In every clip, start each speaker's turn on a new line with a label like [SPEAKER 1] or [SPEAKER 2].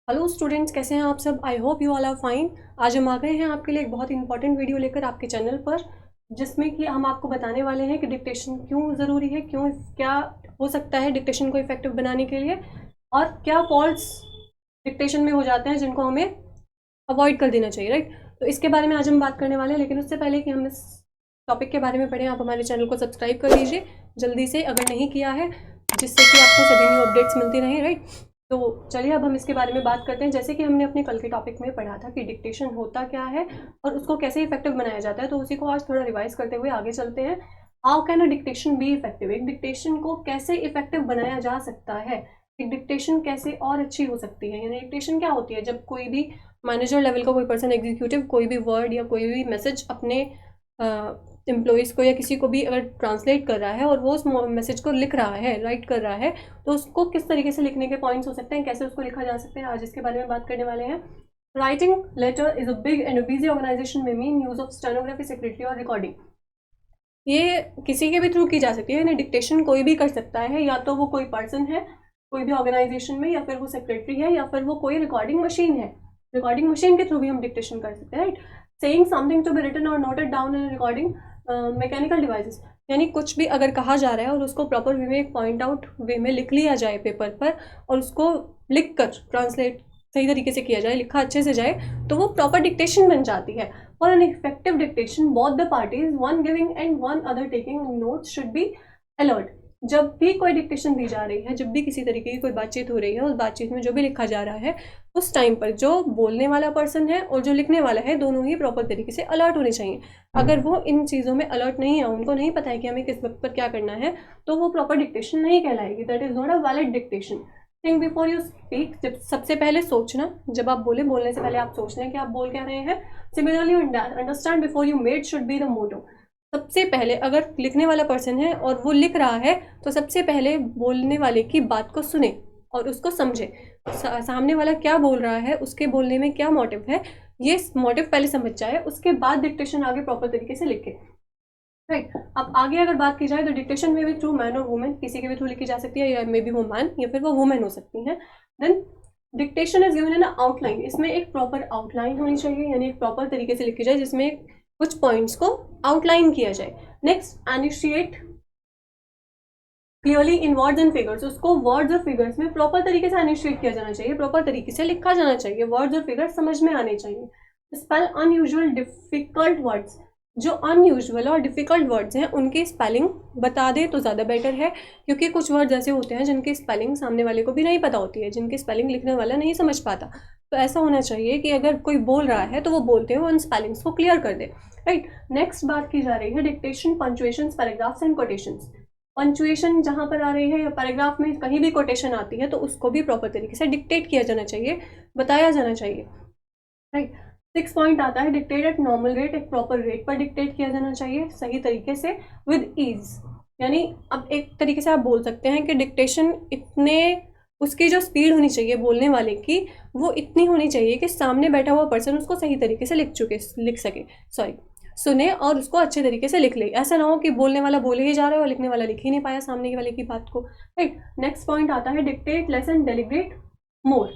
[SPEAKER 1] Hello students, कैसे हैं आप सब। I hope you all are fine. आज हम आ गए हैं आपके लिए एक बहुत इंपॉर्टेंट वीडियो लेकर आपके चैनल पर, जिसमें कि हम आपको बताने वाले हैं कि डिक्टेशन क्यों ज़रूरी है, क्यों क्या हो सकता है डिक्टेशन को इफेक्टिव बनाने के लिए, और क्या फॉल्ट्स डिक्टेशन में हो जाते हैं जिनको हमें अवॉइड कर देना चाहिए, राइट। तो इसके बारे में आज हम बात करने वाले हैं, लेकिन उससे पहले कि हम इस टॉपिक के बारे में पढ़ें, आप हमारे चैनल को सब्सक्राइब कर लीजिए जल्दी से अगर नहीं किया है, जिससे कि आपको सभी न्यू अपडेट्स मिलती रहें, राइट। तो चलिए अब हम इसके बारे में बात करते हैं। जैसे कि हमने अपने कल के टॉपिक में पढ़ा था कि डिक्टेशन होता क्या है और उसको कैसे इफेक्टिव बनाया जाता है, तो उसी को आज थोड़ा रिवाइज करते हुए आगे चलते हैं। How can a dictation be effective, एक डिक्टेशन को कैसे इफेक्टिव बनाया जा सकता है, एक डिक्टेशन कैसे और अच्छी हो सकती है। यानी डिक्टेशन क्या होती है, जब कोई भी मैनेजर लेवल का कोई पर्सन, एग्जीक्यूटिव, कोई भी वर्ड या कोई भी मैसेज अपने एम्प्लॉयज़ को या किसी को भी अगर ट्रांसलेट कर रहा है और वो उस मैसेज को लिख रहा है, राइट कर रहा है, तो उसको किस तरीके से लिखने के पॉइंट्स हो सकते हैं, कैसे उसको लिखा जा सकता है, आज इसके बारे में बात करने वाले हैं। Writing letter is a big and busy organization में mean use of stenography, secretary और रिकॉर्डिंग। ये किसी के भी थ्रू की जा सकती है, यानी डिक्टेशन कोई भी कर सकता है, या तो वो कोई पर्सन है कोई भी ऑर्गेनाइजेशन में, या फिर वो सेक्रेटरी है, या फिर वो कोई रिकॉर्डिंग मशीन है। रिकॉर्डिंग मशीन के थ्रू भी हम डिक्टेशन कर सकते हैं, right. Saying something to be written और noted down in recording mechanical devices, यानी कुछ भी अगर कहा जा रहा है और उसको प्रॉपर वे में, पॉइंट आउट वे में लिख लिया जाए पेपर पर, और उसको लिख कर ट्रांसलेट सही तरीके से किया जाए, लिखा अच्छे से जाए, तो वो प्रॉपर डिक्टेशन बन जाती है। For an effective dictation both the parties, one giving and one other taking notes, should be alert. जब भी कोई डिक्टेशन दी जा रही है, जब भी किसी तरीके की कोई बातचीत हो रही है, उस बातचीत में जो भी लिखा जा रहा है, उस टाइम पर जो बोलने वाला पर्सन है और जो लिखने वाला है, दोनों ही प्रॉपर तरीके से अलर्ट होने चाहिए। अगर वो इन चीज़ों में अलर्ट नहीं है, उनको नहीं पता है कि हमें किस वक्त पर क्या करना है, तो वो प्रॉपर डिक्टेशन नहीं कहलाएगी। That is not a valid dictation. Think before you speak, जब सबसे पहले सोचना, जब आप बोलने से पहले आप सोच लें कि आप बोल क्या रहे हैं। Similarly understand before you made should be the motto. सबसे पहले अगर लिखने वाला पर्सन है और वो लिख रहा है, तो सबसे पहले बोलने वाले की बात को सुने और उसको समझे, सामने वाला क्या बोल रहा है, उसके बोलने में क्या मोटिव है, ये मोटिव पहले समझ जाए, उसके बाद डिक्टेशन आगे प्रॉपर तरीके से लिखे, राइट। अब आगे अगर बात की जाए तो डिक्टेशन में भी थ्रू मैन और वुमेन, किसी के भी थ्रू लिखी जा सकती है, या मे बी वो मैन या फिर वो वुमेन हो सकती हैं। Then dictation is given in outline, इसमें एक प्रॉपर आउटलाइन होनी चाहिए, यानी एक प्रॉपर तरीके से लिखी जाए जिसमें कुछ पॉइंट्स को आउटलाइन किया जाए। Next, enunciate clearly in words and figures, उसको वर्ड्स और फिगर्स में प्रॉपर तरीके से एनिशिएट किया जाना चाहिए, प्रॉपर तरीके से लिखा जाना चाहिए, वर्ड्स और फिगर्स समझ में आने चाहिए। स्पेल अनयूजुअल डिफिकल्ट वर्ड्स, जो अनयूजुअल और डिफिकल्ट वर्ड्स हैं उनकी स्पेलिंग बता दे तो ज़्यादा बेटर है, क्योंकि कुछ वर्ड्स ऐसे होते हैं जिनकी स्पेलिंग सामने वाले को भी नहीं पता होती है, जिनकी स्पेलिंग लिखने वाला नहीं समझ पाता। तो ऐसा होना चाहिए कि अगर कोई बोल रहा है तो वो बोलते हुए उन स्पेलिंग्स को क्लियर कर दे, राइट। नेक्स्ट बात की जा रही है dictation, punctuation, paragraphs and quotations. Punctuation जहाँ पर आ रही है या पैराग्राफ में कहीं भी कोटेशन आती है, तो उसको भी प्रॉपर तरीके से डिक्टेट किया जाना चाहिए, बताया जाना चाहिए, राइट। 6 पॉइंट आता है डिक्टेट एट नॉर्मल रेट, एक प्रॉपर रेट पर डिक्टेट किया जाना चाहिए, सही तरीके से, विद ईज। यानी अब एक तरीके से आप बोल सकते हैं कि डिक्टेशन इतने, उसकी जो स्पीड होनी चाहिए बोलने वाले की, वो इतनी होनी चाहिए कि सामने बैठा हुआ पर्सन उसको सही तरीके से लिख सके, सॉरी, सुने और उसको अच्छे तरीके से लिख ले। ऐसा ना हो कि बोलने वाला बोले ही जा रहा है और लिखने वाला लिख ही नहीं पाया सामने वाले की बात को, राइट। नेक्स्ट पॉइंट आता है dictate less and deliberate more,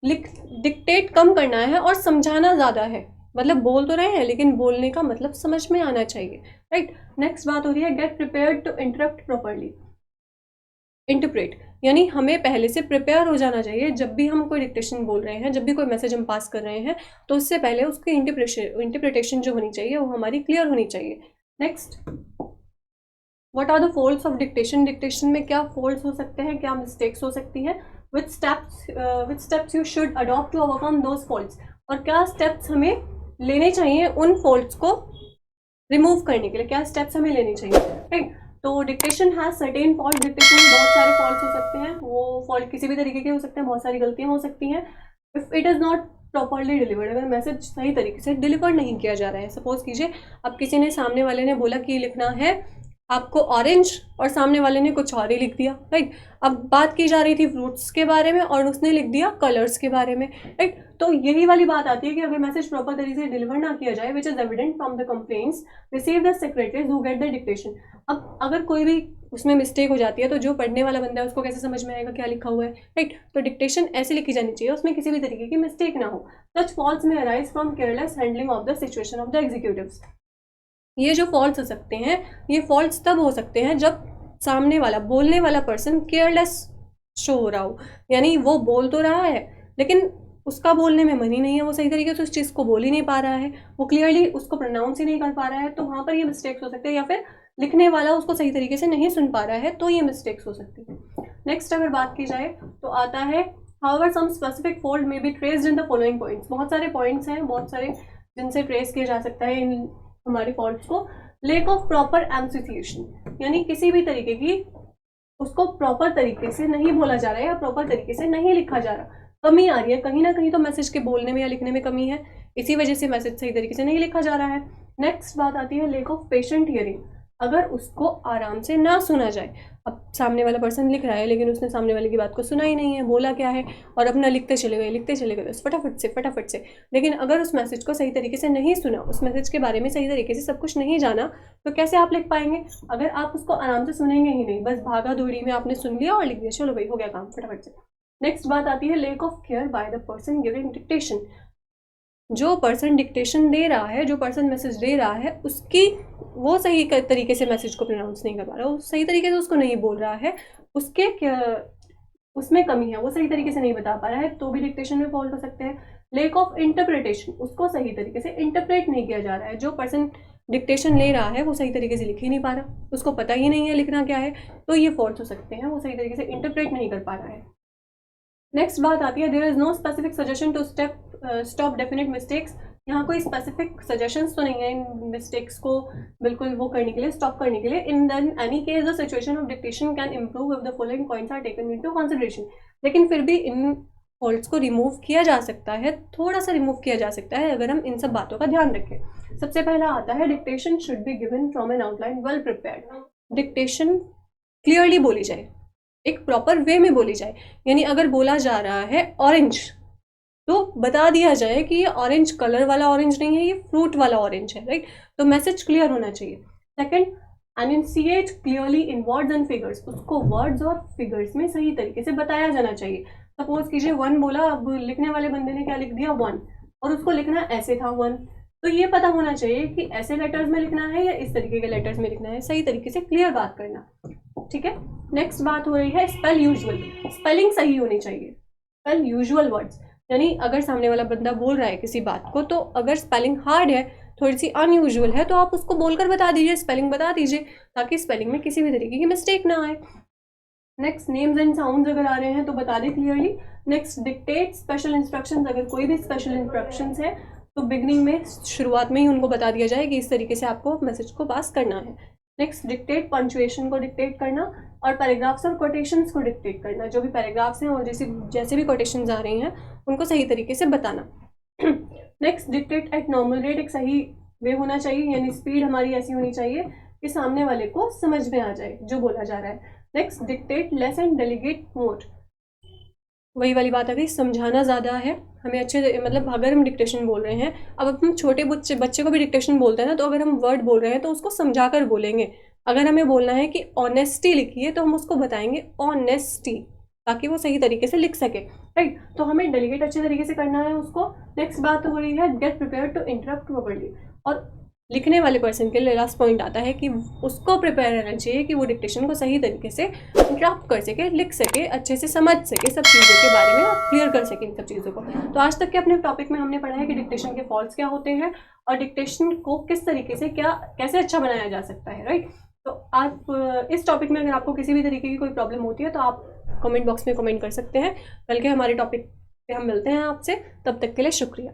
[SPEAKER 1] dictate कम करना है और समझाना ज़्यादा है, मतलब बोल तो रहे हैं लेकिन बोलने का मतलब समझ में आना चाहिए, राइट। नेक्स्ट बात हो रही है get prepared to interrupt properly, interpret, यानी हमें पहले से प्रिपेयर हो जाना चाहिए। जब भी हम कोई डिक्टेशन बोल रहे हैं, जब भी कोई मैसेज हम पास कर रहे हैं, तो उससे पहले उसकी इंटरप्रिटेशन जो होनी चाहिए वो हमारी क्लियर होनी चाहिए। Next, what are the faults of dictation, dictation में क्या फॉल्ट्स हो सकते हैं, क्या मिस्टेक्स हो सकती हैं, which steps you should adopt to overcome those faults, और क्या स्टेप्स हमें लेने चाहिए उन फॉल्ट्स को रिमूव करने के लिए, क्या स्टेप्स हमें लेने चाहिए, राइट। तो dictation has certain fault, dictation में बहुत सारे फॉल्ट्स हो सकते हैं, वो फॉल्ट किसी भी तरीके के हो सकते हैं, बहुत सारी गलतियां हो सकती हैं। If it is not properly delivered, अगर मैसेज सही तरीके से डिलीवर नहीं किया जा रहा है, सपोज कीजिए अब किसी ने, सामने वाले ने बोला कि लिखना है आपको ऑरेंज और सामने वाले ने कुछ और ही लिख दिया, राइट। अब बात की जा रही थी फ्रूट्स के बारे में और उसने लिख दिया कलर्स के बारे में, राइट। तो यही वाली बात आती है कि अगर मैसेज प्रॉपर तरीके से डिलीवर ना किया जाए, which is evident from the complaints receive the secretaries who get the dictation. अब अगर कोई भी उसमें मिस्टेक हो जाती है तो जो पढ़ने वाला बंदा है उसको कैसे समझ में आएगा क्या लिखा हुआ है, राइट। तो डिक्टेशन ऐसे लिखी जानी चाहिए, उसमें किसी भी तरीके की मिस्टेक ना हो। सच फॉल्ट्स में arise from careless handling of the situation of the executives. ये जो फॉल्ट्स हो सकते हैं, ये फॉल्ट्स तब हो सकते हैं जब सामने वाला बोलने वाला पर्सन केयरलेस शो हो रहा हो, यानी वो बोल तो रहा है लेकिन उसका बोलने में मन ही नहीं है, वो सही तरीके से उस चीज़ को बोल ही नहीं पा रहा है, वो क्लियरली उसको प्रोनाउंस ही नहीं कर पा रहा है, तो वहाँ पर ये मिस्टेक्स हो सकते हैं। या फिर लिखने वाला उसको सही तरीके से नहीं सुन पा रहा है, तो ये मिस्टेक्स हो सकती है। नेक्स्ट अगर बात की जाए तो आता है however some specific fault may be traced in the following points. बहुत सारे पॉइंट्स हैं, बहुत सारे जिनसे ट्रेस किया जा सकता है इन हमारी फॉल्ट्स को। लेक ऑफ प्रॉपर एम्सिफिकेशन, यानी किसी भी तरीके की उसको प्रॉपर तरीके से नहीं बोला जा रहा है या प्रॉपर तरीके से नहीं लिखा जा रहा, कमी आ रही है कहीं ना कहीं, तो मैसेज के बोलने में या लिखने में कमी है, इसी वजह से मैसेज सही तरीके से नहीं लिखा जा रहा है। नेक्स्ट बात आती है लेक ऑफ पेशेंट हियरिंग, अगर उसको आराम से ना सुना जाए। अब सामने वाला पर्सन लिख रहा है लेकिन उसने सामने वाले की बात को सुना ही नहीं है, बोला क्या है और अपना लिखते चले गए बस फटाफट से। लेकिन अगर उस मैसेज को सही तरीके से नहीं सुना, उस मैसेज के बारे में सही तरीके से सब कुछ नहीं जाना, तो कैसे आप लिख पाएंगे? अगर आप उसको आराम से सुनेंगे ही नहीं, बस भागा दौड़ी में आपने सुन लिया और लिख दिया, चलो भाई हो गया काम फटाफट से। नेक्स्ट बात आती है lake of care by the person giving dictation. जो पर्सन डिक्टेशन दे रहा है, जो पर्सन मैसेज दे रहा है, उसकी वो सही तरीके से मैसेज को प्रोनाउंस नहीं कर पा रहा, वो सही तरीके से उसको नहीं बोल रहा है, उसके उसमें कमी है, वो सही तरीके से नहीं बता पा रहा है, तो भी डिक्टेशन में फॉल्ट हो सकते हैं। लेक ऑफ इंटरप्रिटेशन, उसको सही तरीके से इंटरप्रेट नहीं किया जा रहा है, जो पर्सन डिक्टेशन ले रहा है वो सही तरीके से लिख ही नहीं पा रहा, उसको पता ही नहीं है लिखना क्या है, तो ये फॉल्ट हो सकते हैं, वो सही तरीके से इंटरप्रेट नहीं कर पा रहा है। नेक्स्ट बात आती है there is no specific suggestion to stop definite mistakes. यहाँ कोई स्पेसिफिक सजेशंस तो नहीं है इन मिस्टेक्स को बिल्कुल वो करने के लिए, स्टॉप करने के लिए। In any case the situation of dictation can improve if the following points are taken into consideration. लेकिन फिर भी इन फॉल्ट्स को रिमूव किया जा सकता है, थोड़ा सा रिमूव किया जा सकता है अगर हम इन सब बातों का ध्यान रखें। सबसे पहला आता है dictation should be given from N outline well prepared. Dictation clearly बोली जाए, एक प्रॉपर वे में बोली जाए, यानी अगर बोला जा रहा है ऑरेंज तो बता दिया जाए कि ये ऑरेंज कलर वाला ऑरेंज नहीं है, ये फ्रूट वाला ऑरेंज है, राइट। तो मैसेज क्लियर होना चाहिए। Second, enunciate clearly in words and figures, उसको वर्ड्स और फिगर्स में सही तरीके से बताया जाना चाहिए। सपोज कीजिए 1 बोला, अब लिखने वाले बंदे ने क्या लिख दिया 1, और उसको लिखना ऐसे था 1, तो ये पता होना चाहिए कि ऐसे लेटर्स में लिखना है या इस तरीके के लेटर्स में लिखना है, सही तरीके से क्लियर बात करना, ठीक है। नेक्स्ट बात हो रही है स्पेल यूजुअल, स्पेलिंग सही होनी चाहिए। स्पेल यूजुअल वर्ड्स, यानी अगर सामने वाला बंदा बोल रहा है किसी बात को, तो अगर स्पेलिंग हार्ड है, थोड़ी सी अनयूजुअल है, तो आप उसको बोलकर बता दीजिए, स्पेलिंग बता दीजिए, ताकि स्पेलिंग में किसी भी तरीके की मिस्टेक ना आए। नेक्स्ट, नेम्स एंड साउंड्स अगर आ रहे हैं तो बता दें clearly. Next, dictate special instructions, अगर कोई भी स्पेशल इंस्ट्रक्शंस है तो बिगनिंग में, शुरुआत में ही उनको बता दिया जाए कि इस तरीके से आपको मैसेज को पास करना है। नेक्स्ट, डिक्टेट पंक्चुएशन को डिक्टेट करना, और पैराग्राफ्स और कोटेशंस को डिक्टेट करना, जो भी पैराग्राफ्स हैं और जैसे भी कोटेशंस आ रही हैं उनको सही तरीके से बताना। Next, dictate eight normal rate, एक सही वे होना चाहिए, यानी स्पीड हमारी ऐसी होनी चाहिए कि सामने वाले को समझ में आ जाए जो बोला जा रहा है। Next, dictate less and delegate more, वही वाली बात आ गई, समझाना ज़्यादा है हमें अच्छे, मतलब अगर हम डिक्टेशन बोल रहे हैं, अब हम छोटे बच्चे को भी डिक्टेशन बोलते हैं ना, तो अगर हम वर्ड बोल रहे हैं तो उसको समझा कर बोलेंगे। अगर हमें बोलना है कि ऑनेस्टी लिखिए, तो हम उसको बताएंगे ऑनेस्टी, ताकि वो सही तरीके से लिख सके, राइट। तो हमें डेलीगेट अच्छे तरीके से करना है उसको। नेक्स्ट बात हो रही है get prepare to interrupt properly, और लिखने वाले पर्सन के लिए लास्ट पॉइंट आता है कि उसको प्रिपेयर रहना चाहिए कि वो डिक्टेशन को सही तरीके से इंटरप्ट कर सके, लिख सके, अच्छे से समझ सके सब चीज़ों के बारे में और क्लियर कर सके इन सब चीज़ों को। तो आज तक के अपने टॉपिक में हमने पढ़ा है कि डिक्टेशन के फॉल्ट्स क्या होते हैं और डिक्टेशन को किस तरीके से कैसे अच्छा बनाया जा सकता है, राइट। तो आप इस टॉपिक में अगर आपको किसी भी तरीके की कोई प्रॉब्लम होती है तो आप कमेंट बॉक्स में कमेंट कर सकते हैं। कल के हमारे टॉपिक पे हम मिलते हैं आपसे, तब तक के लिए शुक्रिया।